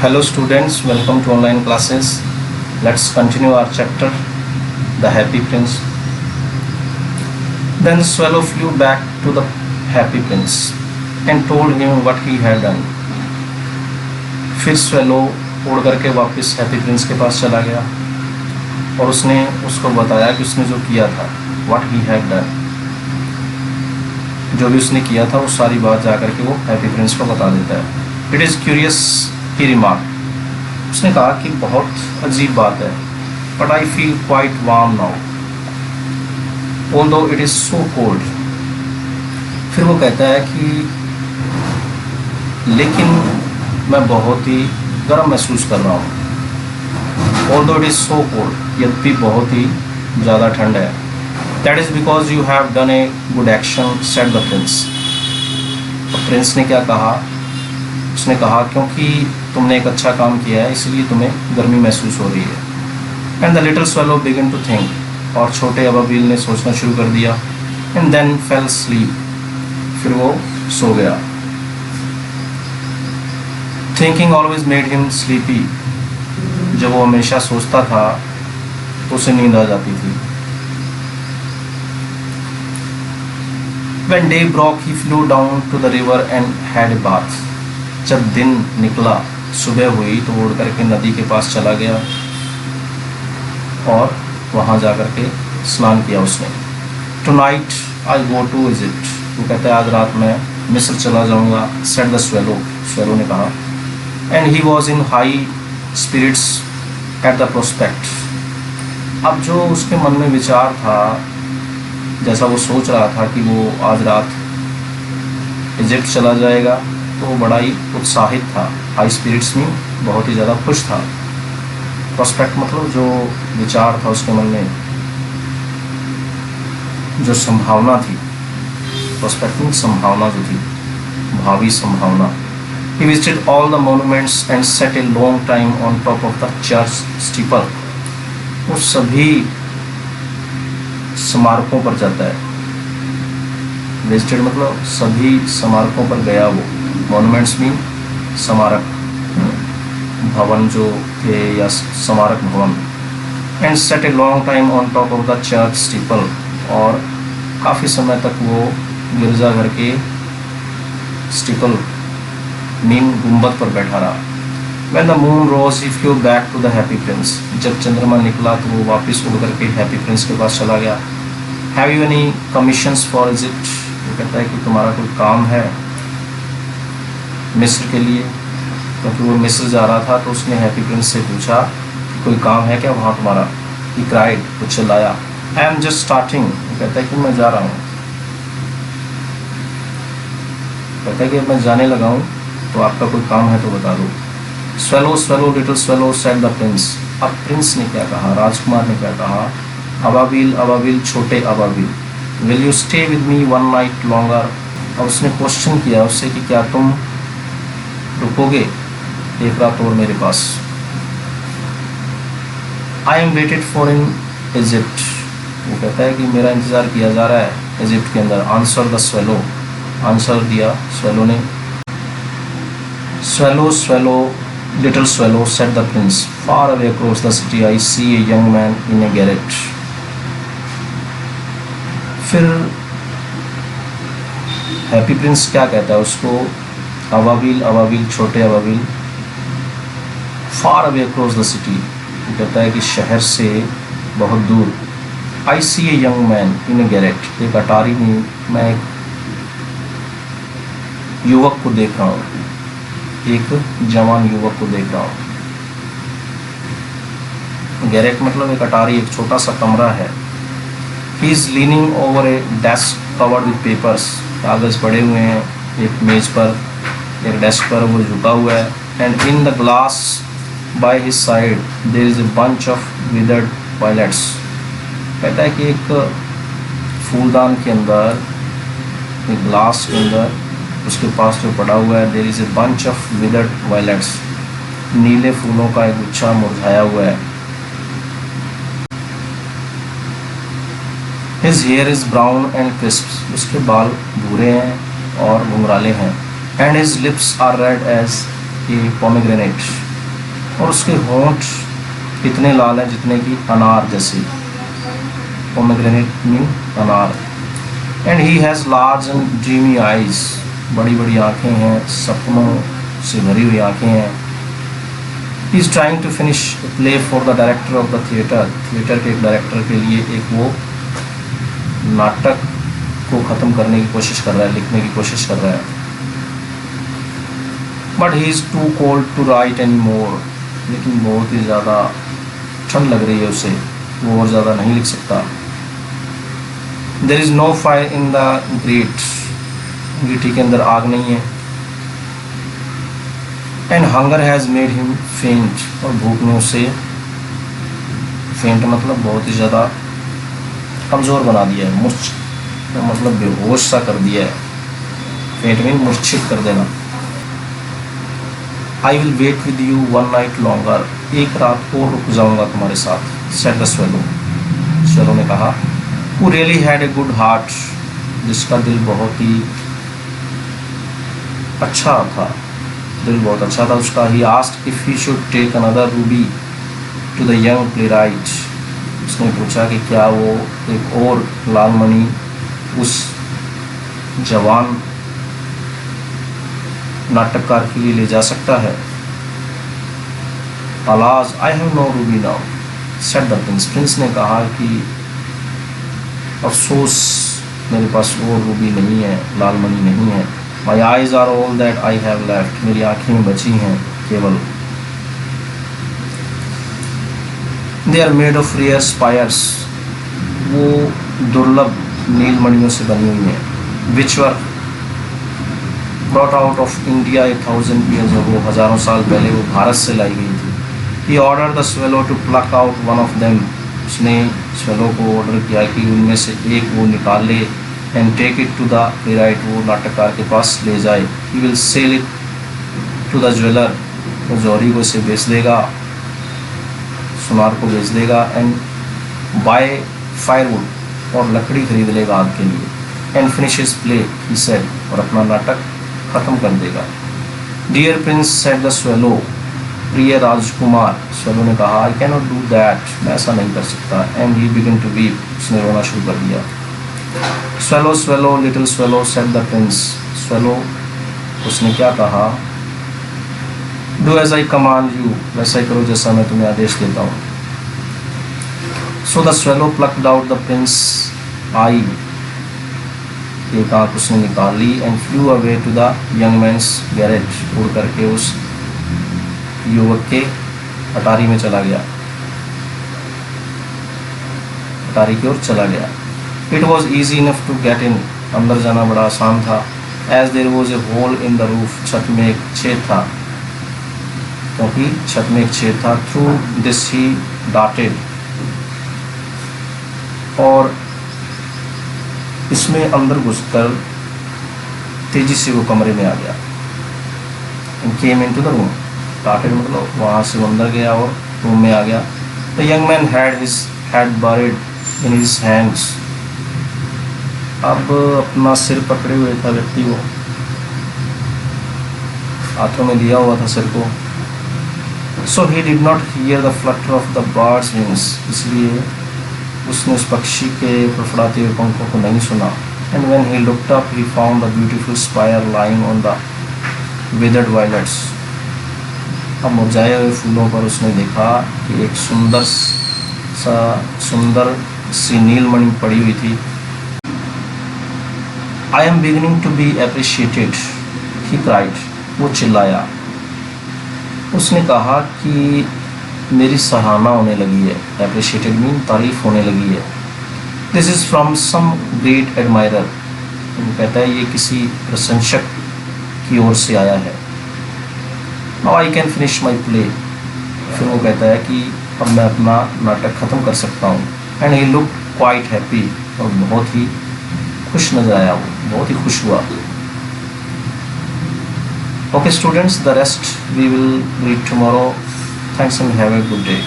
Hello students, welcome to online classes. Let's continue our chapter, The Happy Prince. Then the swallow flew back to the happy prince and told him what he had done. फिर swallow उड़ करके वापस happy Prince के पास चला गया और उसने उसको बताया कि उसने जो किया था, what he had done. जो भी उसने किया था वो सारी बात जा करके वो हैप्पी प्रिंस को बता देता है. It is curious, he remarked. उसने कहा कि बहुत अजीब बात है. But I feel quite warm now, although it is so cold. फिर वो कहता है कि लेकिन मैं बहुत ही गर्म महसूस कर रहा हूँ. Although it is so cold, यद्यपि बहुत ही ज़्यादा ठंड है. That is because you have done a good action, said the prince. तो प्रिंस ने क्या कहा? उसने कहा क्योंकि तुमने एक अच्छा काम किया है इसलिए तुम्हें गर्मी महसूस हो रही है. And the little swallow began to think, और छोटे अबाबिल ने सोचना शुरू कर दिया. एंड देन फेल स्लीप, फिर वो सो गया. Thinking always made him sleepy, जब वो हमेशा सोचता था तो उसे नींद आ जाती थी. When day broke, he flew down to the river and had a bath. जब दिन निकला, सुबह हुई तो उड़ करके नदी के पास चला गया और वहाँ जा कर के स्नान किया उसने. Tonight I go to Egypt. वो कहता है आज रात मैं मिस्र चला जाऊँगा. said the swallow. swallow ने कहा. And he was in high spirits at the prospect. अब जो उसके मन में विचार था, जैसा वो सोच रहा था कि वो आज रात इजिप्ट चला जाएगा, तो वो बड़ा ही उत्साहित था. हाई स्पिरिट्स में बहुत ही ज़्यादा खुश था. प्रोस्पेक्ट मतलब जो विचार था उसके मन में, जो संभावना थी. प्रोस्पेक्ट में संभावना जो थी, भावी संभावना. He visited all the monuments and sat a long time on top of the church steeple. वो सभी स्मारकों पर जाता है. विजिटेड मतलब सभी स्मारकों पर गया वो. मॉन्यूमेंट्स मीन स्मारक भवन जो थे या स्मारक भवन. And set a long time on top of the church steeple, और काफ़ी समय तक वो गिरजाघर के स्टीपल मीन गुंबद पर बैठा रहा. When the moon rose, he flew back to the happy prince. जब चंद्रमा निकला तो वो वापस उड़ करके हैप्पी प्रिंस के पास चला गया. Have you any commissions for Egypt? वो कहता है कि तुम्हारा कोई काम है मिस्र के लिए, क्योंकि वो मिस्र जा रहा था. तो उसने हैप्पी प्रिंस से पूछा कि कोई काम है क्या वहाँ तुम्हारा. He cried, वो चिल्लाया. I am just starting. वो कहता है कि मैं जा रहा हूँ. कहता है कि मैं जाने लगा हूँ, तो आपका कोई काम है तो बता दो. Swallow, swallow, little swallow, said the prince. अब प्रिंस ने क्या कहा, राजकुमार ने क्या कहा. अबाबिल, अबाबिल, छोटे अबाबिल. Will you stay with me one night longer? अब उसने क्वेश्चन किया उससे कि क्या तुम रुकोगे एक रात और मेरे पास. I am waited for in Egypt. वो कहता है कि मेरा इंतज़ार किया जा रहा है इजिप्ट के अंदर. Answer the swallow. आंसर दिया swallow ने. Swallow, swallow, little swallow, said the prince. Far away across the city I see a young man in a garret. फिर हैप्पी प्रिंस क्या कहता है उसको, अबाबिल, अबाबिल, छोटे अबाबिल. Far away across the city, वो कहता है कि शहर से बहुत दूर. I see a young man in a garret. एक अटारी में मैं एक युवक को देख रहा हूँ, एक जवान युवक को देख रहा हूँ. गैरेट मतलब एक अटारी, एक छोटा सा कमरा है. He is leaning over a desk covered with papers. कागज़ पड़े हुए हैं एक मेज पर, एक डेस्क पर वो झुका हुआ है. And in the glass by his side there is a bunch of withered violets. कहता है कि एक फूलदान के अंदर, एक ग्लास के अंदर उसके पास जो पड़ा हुआ है, there is a bunch of withered violets. नीले फूलों का एक गुच्छा मुरझाया हुआ है. His hair is brown and crisp. उसके बाल भूरे हैं और घुंघराले हैं. And his lips are red as a pomegranate. और उसके होंठ इतने लाल हैं जितने कि अनार जैसे, पोमेग्रेनेट मीन अनार। And he has large and dreamy eyes, बड़ी बड़ी आँखें हैं, सपनों से भरी हुई आँखें हैं। He is trying to finish play for the director of the theatre, theatre के एक डायरेक्टर के लिए एक वो नाटक को ख़त्म करने की कोशिश कर रहा है, लिखने की कोशिश कर रहा है। But he is too cold to write any more, लेकिन बहुत ही ज़्यादा ठंड लग रही है उसे, वो और ज़्यादा नहीं लिख सकता। There is no fire in the grate, गीटी के अंदर आग नहीं है। And hunger has made him faint, और भूख ने उसे, फेंट मतलब बहुत ही ज़्यादा कमज़ोर बना दिया है, मतलब बेहोश सा कर दिया है। फेंट में मूर्छित कर देना। I will wait with you one night longer, एक रात और रुक जाऊंगा तुम्हारे साथ, सेड द स्वेलो, स्वेलो ने कहा। Who really had a good heart, जिसका दिल बहुत ही अच्छा था, दिल बहुत अच्छा था उसका। He asked if he should take another ruby to the young playwright, उसने पूछा कि क्या वो एक और लाल मणि उस जवान नाटककार के लिए ले जा सकता है। Alas I have no ruby now, said the prince, prince ने कहा कि अफसोस मेरे पास और रूबी नहीं है, लाल मणि नहीं है। My eyes are all that I have left, मेरी आँखें बची हैं केवल। They are made of rare sapphires, वो दुर्लभ नीलमणियों से बनी हुई हैं। Which were brought out of India 1000 years ago, हज़ारों साल पहले वो भारत से लाई गई थी। He ordered the swallow to pluck out one of them, उसने स्वेलो को ऑर्डर किया कि उनमें से एक वो निकाल ले। And take it to the playwright, वो नाटककार के पास ले जाए। He will sell it to the jeweller, वो जौहरी को इसे बेच देगा, सुनार को बेच देगा। एंड बाय फायरवुड, और लकड़ी खरीद लेगा आग के लिए। And finish his play, he said, और अपना नाटक ख़त्म कर देगा। Dear prince, said the swallow, प्रिय राजकुमार, स्वेलो ने कहा, I can not do that, मैं ऐसा नहीं कर सकता। And he began to weep, उसने रोना शुरू कर दिया। Swallow swallow little swallow, said the prince, swallow, उसने क्या कहा, do as I command you, वैसा ही करो जैसा मैं तुम्हें आदेश देता हूँ। So the swallow plucked out the prince eye, एक आँख उसने निकाल ली। And flew away to the young man's garret, उड़ करके उस युवक के अटारी में चला गया, अटारी की ओर चला गया। It was easy enough to get in, अंदर जाना बड़ा आसान था। As there was a hole in the roof, छत में एक छेद था, क्योंकि छत में एक छेद था। थ्रू दिस ही डार्टेड, और इसमें अंदर घुसकर तेजी से वो कमरे में आ गया। केम इन टू द रूम, डार्टेड मतलब वहाँ से वो अंदर गया और रूम में आ गया। The young man had his head buried in his hands, अब अपना सिर पकड़े हुए था व्यक्ति, वो हाथों में लिया हुआ था सिर को। So he did not hear the flutter of the bird's wings, इसलिए उसने उस पक्षी के फड़फड़ाते हुए पंखों को नहीं सुना। And when he looked up he found the beautiful spire lying on the withered violets, अब मुरझाए हुए फूलों पर उसने देखा कि एक सुंदर सी नीलमणि पड़ी हुई थी। I am beginning to be appreciated, he cried, वो चिल्लाया। उसने कहा कि मेरी सराहना होने लगी है, एप्रिशिएटेड मीन तारीफ होने लगी है। This is from some great admirer, वो कहता है ये किसी प्रशंसक की ओर से आया है। Now I can finish my play, फिर वो कहता है कि अब मैं अपना नाटक ख़त्म कर सकता हूँ। And he look quite happy, और बहुत ही खुश नजर आया, वो बहुत ही खुश हुआ। Okay students, the rest we will read tomorrow. Thanks and have a good day.